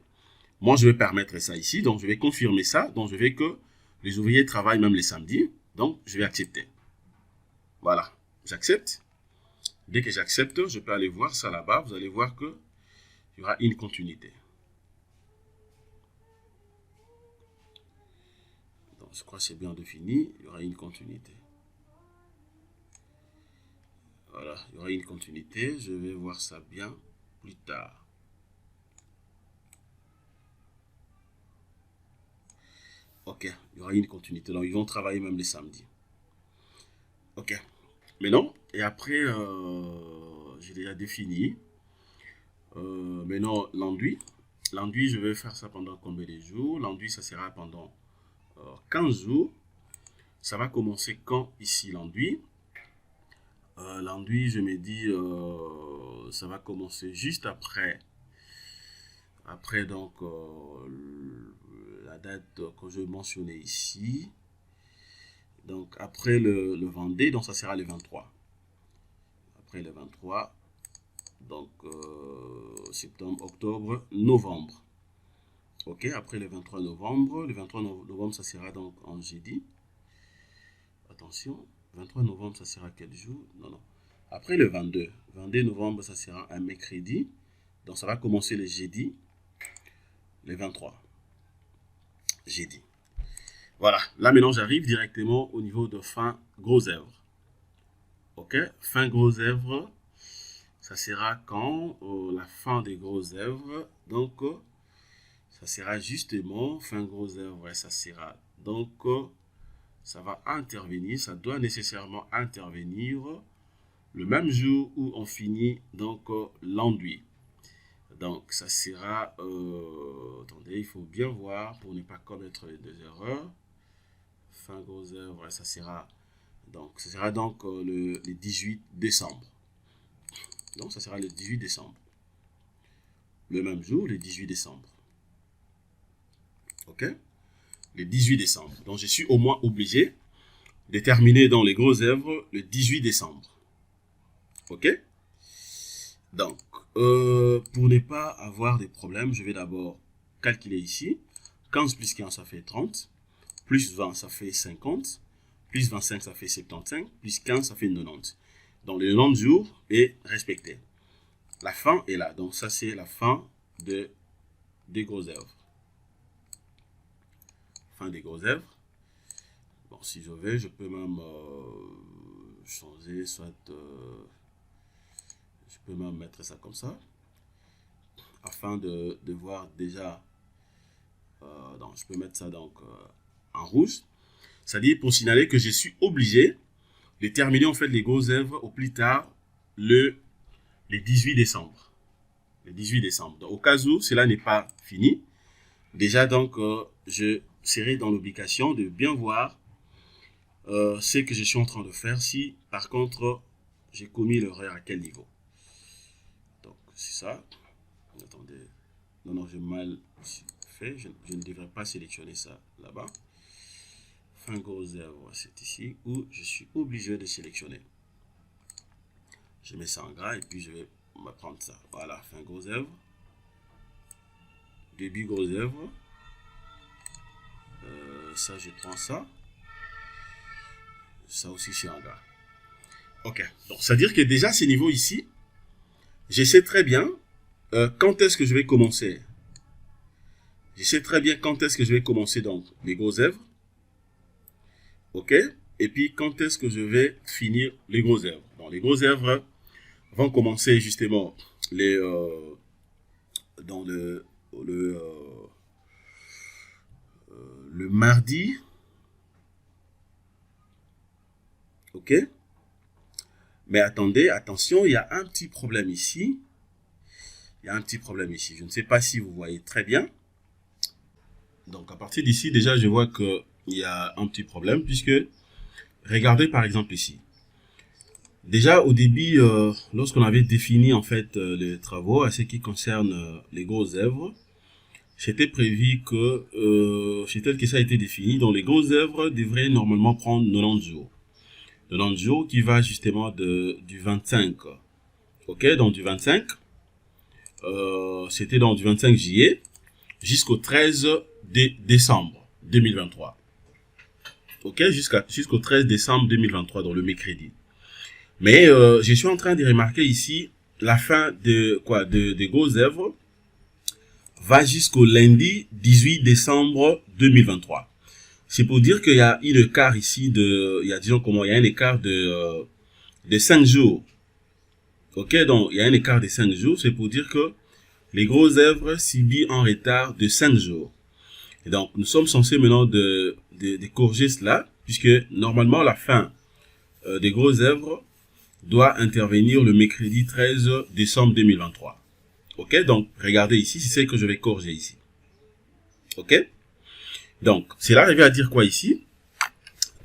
moi je vais permettre ça ici, donc je vais confirmer ça, donc je vais que les ouvriers travaillent même les samedis, donc je vais accepter. Voilà, j'accepte. Dès que j'accepte, je peux aller voir ça là-bas, vous allez voir que il y aura une continuité. Donc je crois que c'est bien défini, il y aura une continuité. Voilà, il y aura une continuité, je vais voir ça bien plus tard. Ok, il y aura une continuité, donc ils vont travailler même les samedis. Ok, mais non, et après, j'ai déjà défini. Maintenant, l'enduit. L'enduit, je vais faire ça pendant combien de jours? L'enduit, ça sera pendant 15 jours. Ça va commencer quand ici l'enduit? L'enduit, je me dis, ça va commencer juste après. Après, donc, la date que je mentionnais ici. Donc, après le Vendée, donc ça sera le 23. Après le 23, donc septembre, octobre, novembre. Ok, après le 23 novembre, le 23 novembre, ça sera donc en jeudi. Attention, 23 novembre, ça sera quel jour? Non, non. Après le 22 novembre, ça sera un mercredi. Donc ça va commencer le jeudi, le 23. Jeudi. Voilà, là maintenant j'arrive directement au niveau de fin gros œuvre. Ok, fin gros œuvre, ça sera quand la fin des grosses œuvres. Donc ça sera justement fin gros œuvre, ça sera donc ça va intervenir, ça doit nécessairement intervenir le même jour où on finit donc l'enduit. Donc, ça sera... attendez, il faut bien voir pour ne pas commettre des erreurs. Fin gros œuvre, ça sera... Donc, ça sera donc le 18 décembre. Donc, ça sera le 18 décembre. Le même jour, le 18 décembre. OK? Le 18 décembre. Donc, je suis au moins obligé de terminer dans les gros œuvres le 18 décembre. OK? Donc, pour ne pas avoir des problèmes, je vais d'abord calculer ici. 15 plus 15, ça fait 30. Plus 20, ça fait 50. Plus 25, ça fait 75. Plus 15, ça fait 90. Donc, le 90 jours est respecté. La fin est là. Donc, ça, c'est la fin des gros œuvres. Fin des gros œuvres. Bon, si je vais, je peux même changer, soit... je peux même mettre ça comme ça. Afin de voir déjà... donc, je peux mettre ça donc en rouge. C'est-à-dire pour signaler que je suis obligé de terminer en fait les grosses œuvres au plus tard le 18 décembre. Le 18 décembre. Donc, au cas où cela n'est pas fini, déjà donc je serai dans l'obligation de bien voir ce que je suis en train de faire. Si par contre j'ai commis l'erreur à quel niveau. Donc c'est ça. Attendez. Non, j'ai mal fait. Je ne devrais pas sélectionner ça là-bas. Fin gros œuvre, c'est ici où je suis obligé de sélectionner. Je mets ça en gras et puis je vais me prendre ça. Voilà, fin gros œuvre. Début gros œuvre. Ça, je prends ça. Ça aussi, c'est en gras. Ok, donc c'est-à-dire que déjà, ces niveaux ici, je sais très bien quand est-ce que je vais commencer. Je sais très bien quand est-ce que je vais commencer donc les grosses œuvres. Ok, et puis quand est-ce que je vais finir les grosses œuvres. Donc les grosses œuvres vont commencer justement dans le mardi. Ok. Mais attendez, attention, il y a un petit problème ici. Il y a un petit problème ici. Je ne sais pas si vous voyez très bien. Donc, à partir d'ici, déjà, je vois qu'il y a un petit problème puisque, regardez par exemple ici. Déjà, au début, lorsqu'on avait défini en fait les travaux à ce qui concerne les grosses œuvres, c'était prévu que, c'est tel que ça a été défini, donc les grosses œuvres devraient normalement prendre 90 jours. 90 jours qui va justement du 25. Ok, donc du 25, c'était donc du 25 juillet jusqu'au 13 décembre 2023. Ok, jusqu'au 13 décembre 2023, dans le mercredi. Mais je suis en train de remarquer ici la fin des grosses œuvres va jusqu'au lundi 18 décembre 2023. C'est pour dire qu'il y a un écart ici il y a un écart de 5 jours. Ok, donc il y a un écart de 5 jours, c'est pour dire que les grosses œuvres subissent un retard de 5 jours. Et donc, nous sommes censés maintenant de corriger cela, puisque normalement la fin des grosses œuvres doit intervenir le mercredi 13 décembre 2023. Ok, donc regardez ici, c'est ce que je vais corriger ici. Ok, donc cela revient à dire quoi ici?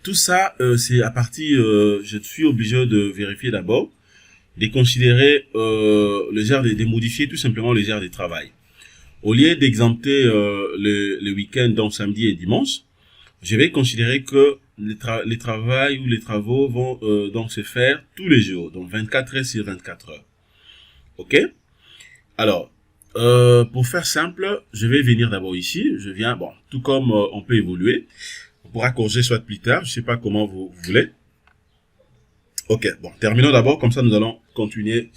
Tout ça, c'est à partir, je suis obligé de vérifier d'abord, de considérer les heures, de modifier tout simplement les heures de travail. Au lieu d'exempter le week-end, donc samedi et dimanche, je vais considérer que les travaux vont donc se faire tous les jours, donc 24 heures sur 24 heures. Ok? Alors, pour faire simple, je vais venir d'abord ici. Je viens, bon, tout comme on peut évoluer. On pourra corriger soit plus tard. Je ne sais pas comment vous voulez. Ok, bon, terminons d'abord. Comme ça, nous allons continuer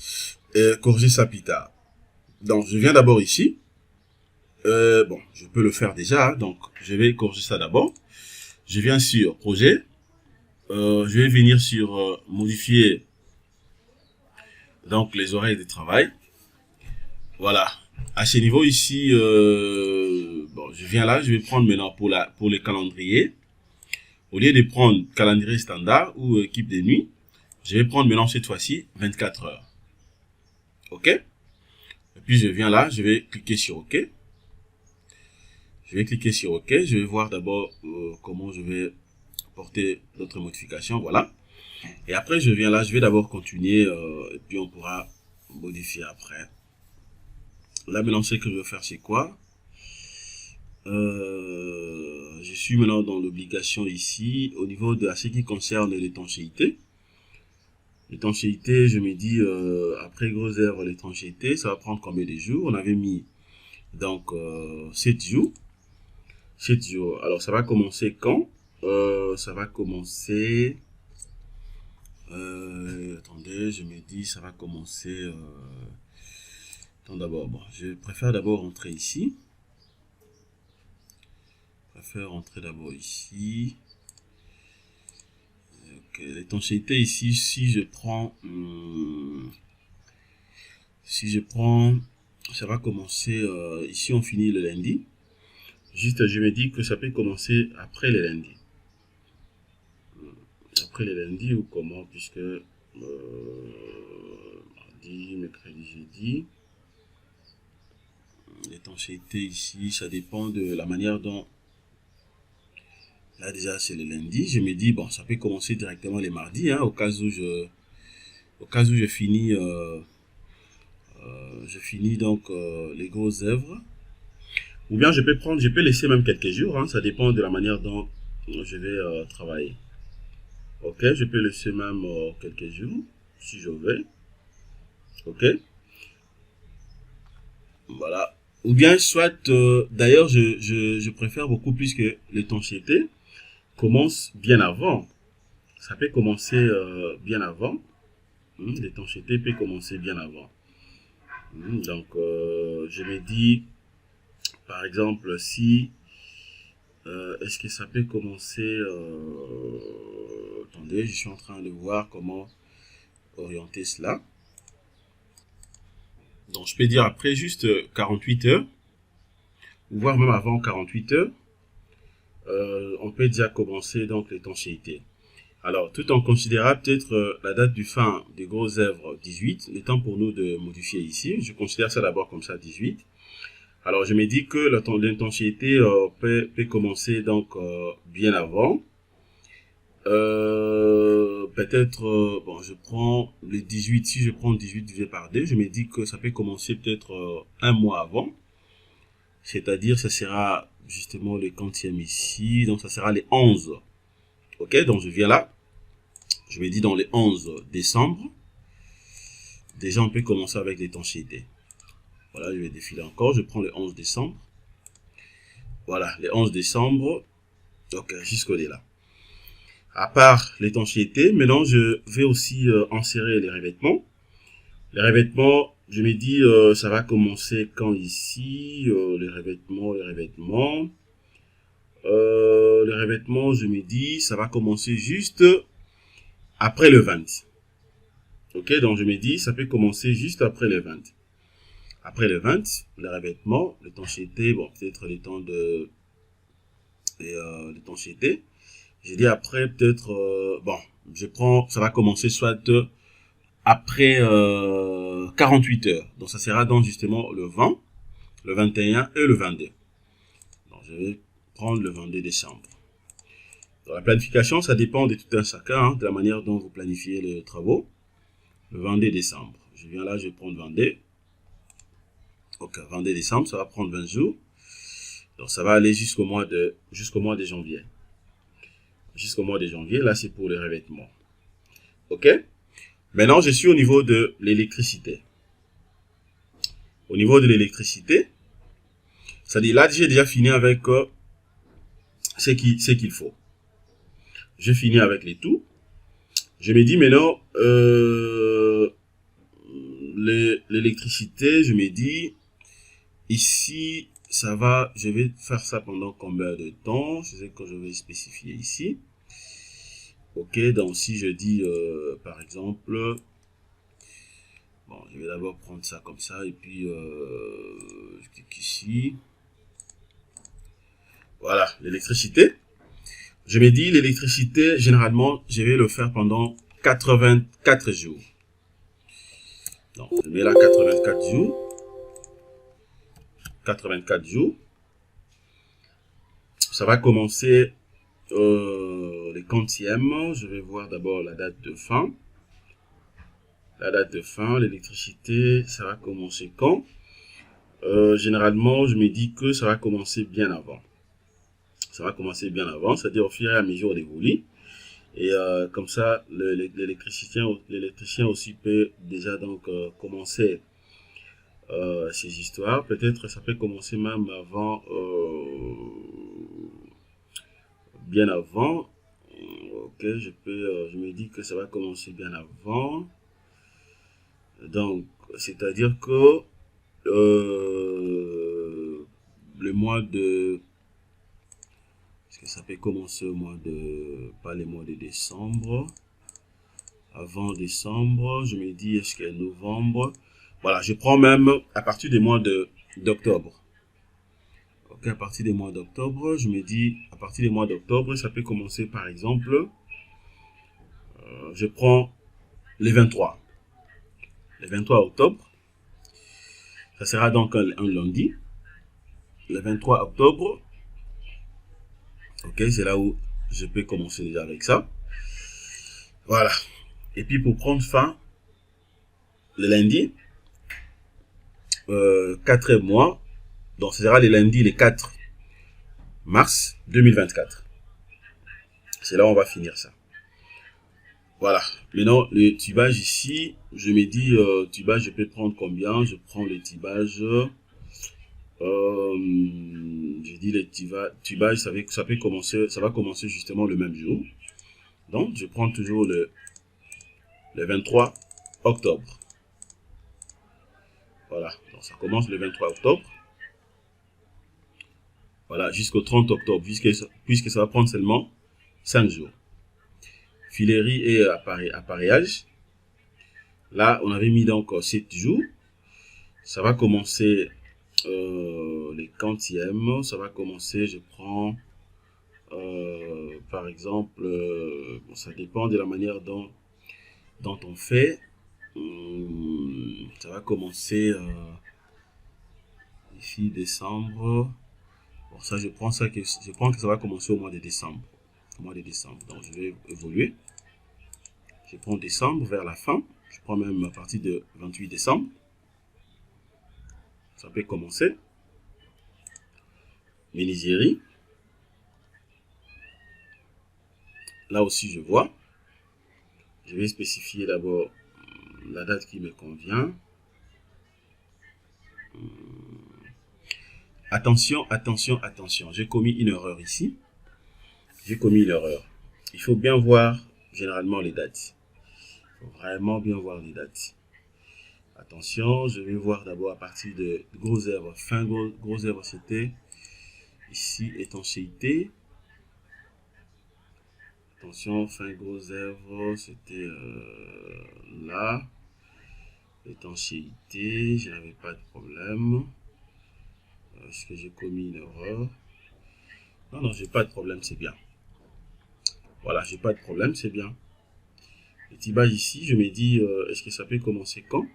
corriger ça plus tard. Donc, je viens d'abord ici. Bon, je peux le faire déjà. Hein, donc, je vais corriger ça d'abord. Je viens sur projet. Je vais venir sur modifier donc les horaires de travail. Voilà. À ce niveau ici, bon, je viens là, je vais prendre maintenant pour les calendriers. Au lieu de prendre calendrier standard ou équipe de nuit, je vais prendre maintenant cette fois-ci 24 heures. Ok? Et puis je viens là, je vais cliquer sur OK. Je vais cliquer sur OK. Je vais voir d'abord comment je vais apporter d'autres modifications. Voilà. Et après, je viens là, je vais d'abord continuer et puis on pourra modifier après. Là, maintenant, ce que je vais faire, c'est quoi? Je suis maintenant dans l'obligation ici, au niveau de ce qui concerne l'étanchéité. L'étanchéité, je me dis, après gros œuvre, l'étanchéité, ça va prendre combien de jours? On avait mis, donc, 7 jours. 7 jours. Alors, ça va commencer quand? Ça va commencer... attendez, je me dis, ça va commencer... attends d'abord, bon, je préfère d'abord rentrer ici. Je préfère rentrer d'abord ici. Ok, l'étanchéité ici, si je prends... ça va commencer... ici, on finit le lundi. Juste, je me dis que ça peut commencer après le lundi. Après le lundi ou comment, puisque mardi, mercredi, jeudi, l'étanchéité ici, ça dépend de la manière dont, là déjà c'est le lundi, je me dis bon, ça peut commencer directement les mardis, hein, au cas où je finis donc les grosses œuvres, ou bien je peux laisser même quelques jours, hein, ça dépend de la manière dont je vais travailler. Ok, je peux laisser même quelques jours, si je veux. Ok. Voilà. Ou bien, soit, d'ailleurs, je préfère beaucoup plus que l'étanchéité commence bien avant. Ça peut commencer bien avant. L'étanchéité peut commencer bien avant. Donc, je me dis, par exemple, si... est-ce que ça peut commencer... attendez, je suis en train de voir comment orienter cela. Donc, je peux dire après juste 48 heures, voire même avant 48 heures, on peut déjà commencer donc l'étanchéité. Alors, tout en considérant peut-être la date du fin des grosses œuvres 18, le temps pour nous de modifier ici, je considère ça d'abord comme ça 18. Alors, je me dis que l'étanchéité peut commencer donc bien avant. Peut-être, bon, je prends les 18, si je prends 18 divisé par 2, je me dis que ça peut commencer peut-être un mois avant. C'est-à-dire, ça sera justement le quantième ici, donc ça sera les 11. Ok, donc je viens là, je me dis dans les 11 décembre, déjà on peut commencer avec l'étanchéité. Voilà, je vais défiler encore, je prends le 11 décembre. Voilà, le 11 décembre, ok, jusqu'au là. À part l'étanchéité, maintenant je vais aussi insérer les revêtements. Les revêtements, je me dis, ça va commencer quand ici, les revêtements. Les revêtements, je me dis, ça va commencer juste après le 20. Ok, donc je me dis, ça peut commencer juste après le 20. Après le 20, les revêtements, l'étanchéité, bon, peut-être les temps de l'étanchéité. J'ai dit après, peut-être, bon, je prends, ça va commencer soit après 48 heures. Donc, ça sera donc justement le 20, le 21 et le 22. Donc, je vais prendre le 22 décembre. Dans la planification, ça dépend de tout un chacun, hein, de la manière dont vous planifiez les travaux. Le 22 décembre. Je viens là, je vais prendre 22. Ok, 22 décembre, ça va prendre 20 jours. Donc, ça va aller jusqu'au mois de janvier. Jusqu'au mois de janvier, là, c'est pour les revêtements. Ok? Maintenant, je suis au niveau de l'électricité. Au niveau de l'électricité, c'est-à-dire là, j'ai déjà fini avec ce qu'il faut. Je finis avec les tout. Je me dis maintenant, l'électricité, je me dis, ici, ça va, je vais faire ça pendant combien de temps? C'est ce que je vais spécifier ici. Ok, donc si je dis, par exemple, bon, je vais d'abord prendre ça comme ça, et puis, je clique ici. Voilà, l'électricité. Je me dis, l'électricité, généralement, je vais le faire pendant 84 jours. Donc, je mets là 84 jours. 84 jours. Ça va commencer les quantièmes. Je vais voir d'abord la date de fin. La date de fin, l'électricité, ça va commencer quand? Généralement, je me dis que ça va commencer bien avant. Ça va commencer bien avant, c'est-à-dire au fur et à mesure des volets. Et comme ça, l'électricien aussi peut déjà donc commencer ces histoires. Peut-être ça peut commencer même avant, bien avant. Ok, je me dis que ça va commencer bien avant. Donc, c'est-à-dire que le mois de... Est-ce que ça peut commencer au mois de... Pas le mois de décembre. Avant décembre, je me dis, est-ce qu'il y a novembre? Voilà, je prends même à partir du mois d'octobre. Ok, à partir du mois d'octobre, je me dis, à partir du mois d'octobre, ça peut commencer par exemple, je prends les 23. Le 23 octobre, ça sera donc un lundi. Le 23 octobre, ok, c'est là où je peux commencer déjà avec ça. Voilà. Et puis pour prendre fin, le lundi, 4 mois, donc ce sera le lundi, le 4 mars 2024. C'est là où on va finir ça. Voilà. Maintenant, le tubage ici, je me dis, tubage, je peux prendre combien? Je prends le tubage. Je dis le tubage, ça peut commencer, ça va commencer justement le même jour. Donc, je prends toujours le 23 octobre. Voilà. Donc, ça commence le 23 octobre. Voilà, jusqu'au 30 octobre, puisque ça va prendre seulement 5 jours. Filerie et appareillage. Là, on avait mis donc 7 jours. Ça va commencer les quantièmes. Ça va commencer, je prends par exemple, bon, ça dépend de la manière dont on fait. Ça va commencer ici décembre. Bon, ça je prends que ça va commencer au mois de décembre. Au mois de décembre. Donc je vais évoluer. Je prends décembre vers la fin. Je prends même à partir de 28 décembre. Ça peut commencer. Menuiserie. Là aussi je vois. Je vais spécifier d'abord la date qui me convient. Attention, attention, attention. J'ai commis une erreur ici. J'ai commis une erreur. Il faut bien voir généralement les dates. Il faut vraiment bien voir les dates. Attention, je vais voir d'abord à partir de gros œuvre. Fin gros œuvre, c'était ici étanchéité. Attention, fin gros œuvre, c'était là. Étanchéité, je n'avais pas de problème. Est-ce que j'ai commis une erreur? Non, non, j'ai pas de problème, c'est bien. Voilà, j'ai pas de problème, c'est bien. Le tibage ici, je me dis, est-ce que ça peut commencer quand?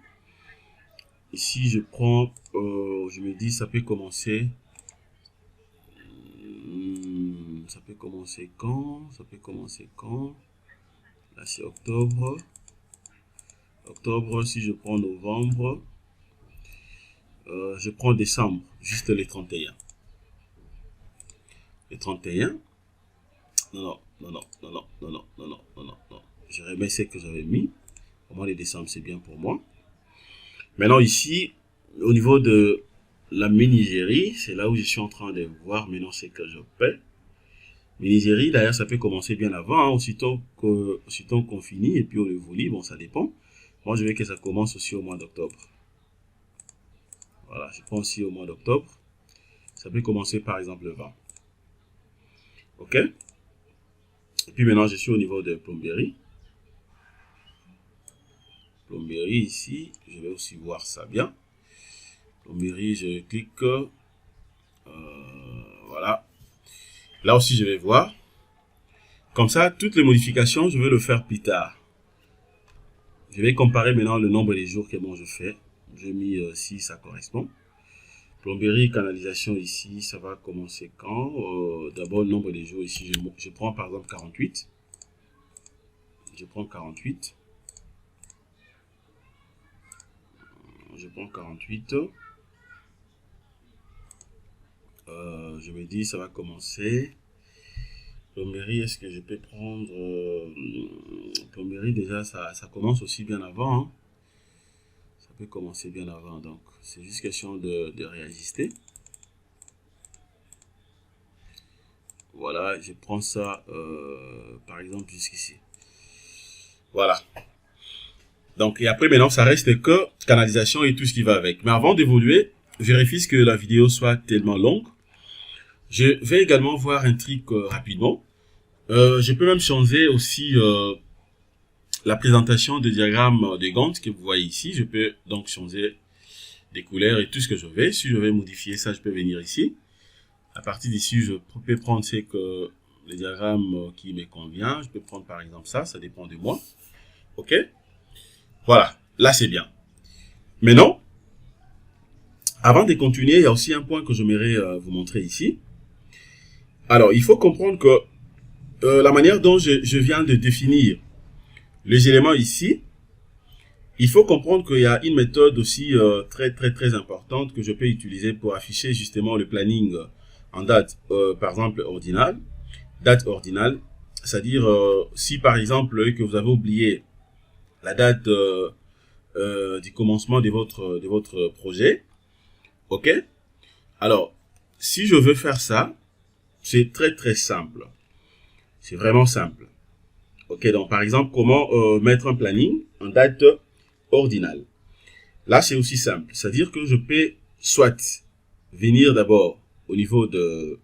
Ici, je prends, je me dis, ça peut commencer. Ça peut commencer quand? Ça peut commencer quand? Là, c'est octobre. Octobre, si je prends novembre, je prends décembre, juste les 31. Les 31. Non, non, non, non, non, non, non, non, non, non, non, non. Je remets ce que j'avais mis. Au mois de décembre, c'est bien pour moi. Maintenant, ici, au niveau de la menuiserie, c'est là où je suis en train de voir maintenant ce que je paie. Menuiserie, d'ailleurs, ça peut commencer bien avant, hein, aussitôt qu'on finit, et puis on le volit, bon, ça dépend. Moi, je veux que ça commence aussi au mois d'octobre. Voilà, je prends aussi au mois d'octobre. Ça peut commencer par exemple le 20. Ok? Et puis maintenant, je suis au niveau de plomberie. Plomberie ici, je vais aussi voir ça bien. Plomberie, je clique. Voilà. Là aussi, je vais voir. Comme ça, toutes les modifications, je vais le faire plus tard. Je vais comparer maintenant le nombre de jours que moi je fais. J'ai mis 6, ça correspond. Plomberie, canalisation ici, ça va commencer quand? D'abord, le nombre de jours ici, je prends par exemple 48. Je prends 48. Je prends 48. Je me dis, ça va commencer. Plomberie, est-ce que je peux prendre... plomberie, déjà, ça commence aussi bien avant. Hein. Ça peut commencer bien avant, donc c'est juste question de réajuster. Voilà, je prends ça, par exemple, jusqu'ici. Voilà. Donc, et après, maintenant, ça reste que canalisation et tout ce qui va avec. Mais avant d'évoluer, vérifie que la vidéo soit tellement longue. Je vais également voir un truc rapidement. Je peux même changer aussi la présentation de diagramme de Gantt que vous voyez ici. Je peux donc changer des couleurs et tout ce que je veux. Si je vais modifier ça, je peux venir ici. À partir d'ici, je peux prendre le diagramme qui me convient. Je peux prendre par exemple ça dépend de moi. OK? Voilà, là c'est bien. Maintenant, avant de continuer, il y a aussi un point que j'aimerais vous montrer ici. Alors, il faut comprendre que la manière dont je viens de définir les éléments ici, il faut comprendre qu'il y a une méthode aussi très importante que je peux utiliser pour afficher justement le planning en date, par exemple, ordinale. Date ordinale, c'est-à-dire si par exemple que vous avez oublié la date du commencement de votre projet, OK? Alors, si je veux faire ça, c'est très simple. C'est vraiment simple. OK, donc par exemple, comment mettre un planning en date ordinale. Là, c'est aussi simple. C'est-à-dire que je peux soit venir d'abord au niveau de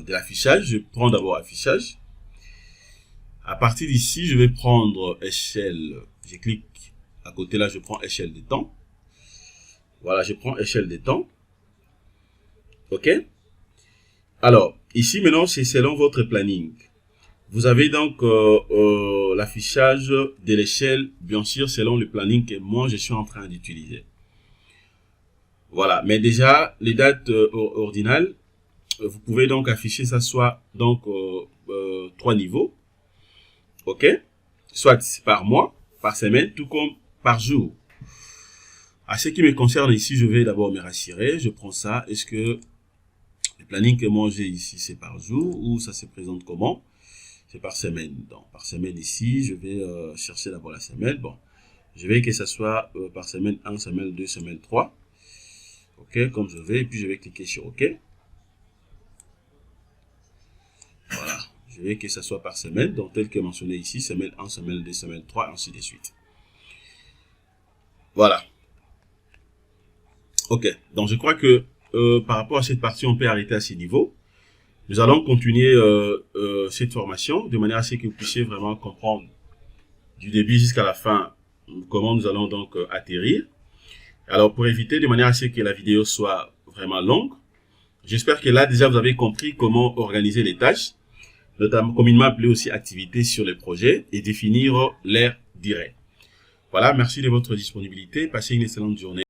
l'affichage. Je prends d'abord affichage. À partir d'ici, je vais prendre échelle. Je clique à côté là, je prends échelle de temps. Voilà, je prends échelle de temps. OK? Alors, ici maintenant, c'est selon votre planning. Vous avez donc l'affichage de l'échelle, bien sûr, selon le planning que moi, je suis en train d'utiliser. Voilà, mais déjà, les dates ordinales, vous pouvez donc afficher ça soit donc 3 niveaux. OK? Soit par mois, par semaine, tout comme par jour. À ce qui me concerne ici, je vais d'abord me rassurer. Je prends ça. Est-ce que le planning que moi j'ai ici, c'est par jour ou ça se présente comment? C'est par semaine. Donc, par semaine ici, je vais chercher d'abord la semaine. Bon, je vais que ça soit par semaine 1, semaine 2, semaine 3. OK, comme je vais. Et puis, je vais cliquer sur OK. Voilà. Je vais que ça soit par semaine. Donc, tel que mentionné ici, semaine 1, semaine 2, semaine 3, ainsi de suite. Voilà. OK. Donc, je crois que par rapport à cette partie, on peut arrêter à ce niveau. Nous allons continuer cette formation de manière à ce que vous puissiez vraiment comprendre du début jusqu'à la fin comment nous allons donc atterrir. Alors, pour éviter de manière à ce que la vidéo soit vraiment longue, j'espère que là, déjà, vous avez compris comment organiser les tâches, notamment communément appelé aussi activités sur les projets et définir l'air direct. Voilà, merci de votre disponibilité. Passez une excellente journée.